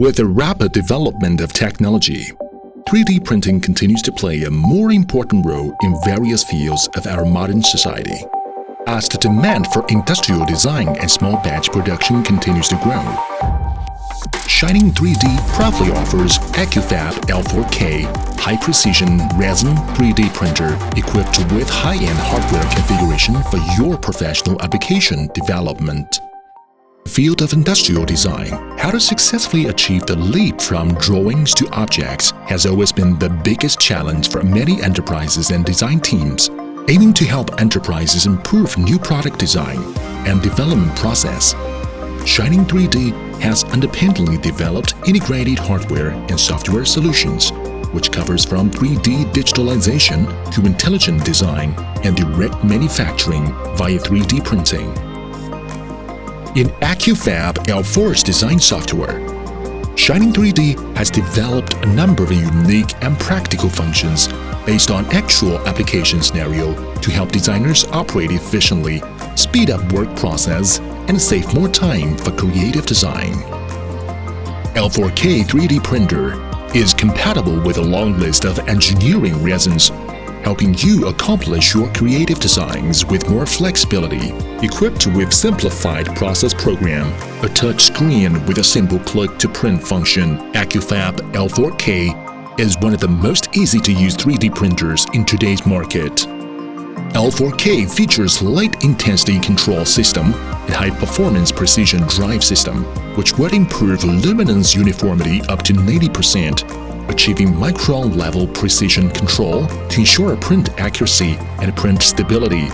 With the rapid development of technology, 3D printing continues to play a more important role in various fields of our modern society. As the demand for industrial design and small batch production continues to grow, Shining3D proudly offers AccuFab L4K high-precision resin 3D printer equipped with high-end hardware configuration for your professional application development. The field of industrial design, how to successfully achieve the leap from drawings to objects, has always been the biggest challenge for many enterprises and design teams, aiming to help enterprises improve new product design and development process. Shining3D has independently developed integrated hardware and software solutions, which covers from 3D digitalization to intelligent design and direct manufacturing via 3D printing. In AccuFab L4's design software, Shining3D has developed a number of unique and practical functions based on actual application scenario to help designers operate efficiently, speed up work process, and save more time for creative design. L4K 3D printer is compatible with a long list of engineering resins, helping you accomplish your creative designs with more flexibility. Equipped with simplified process program, a touch screen with a simple click-to-print function, AccuFab L4K is one of the most easy-to-use 3D printers in today's market. L4K features light intensity control system and high-performance precision drive system, which would improve luminance uniformity up to 90%, achieving micron-level precision control to ensure print accuracy and print stability.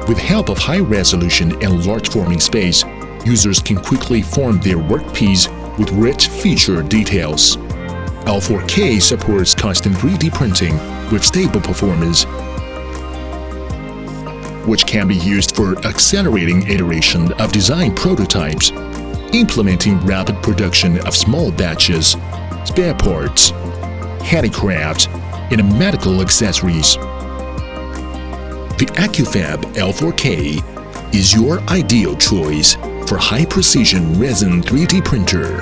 With help of high resolution and large forming space, users can quickly form their workpiece with rich feature details. L4K supports constant 3D printing with stable performance, which can be used for accelerating iteration of design prototypes, implementing rapid production of small batches, spare parts, handicraft, and medical accessories. The AccuFab L4K is your ideal choice for high-precision resin 3D printer.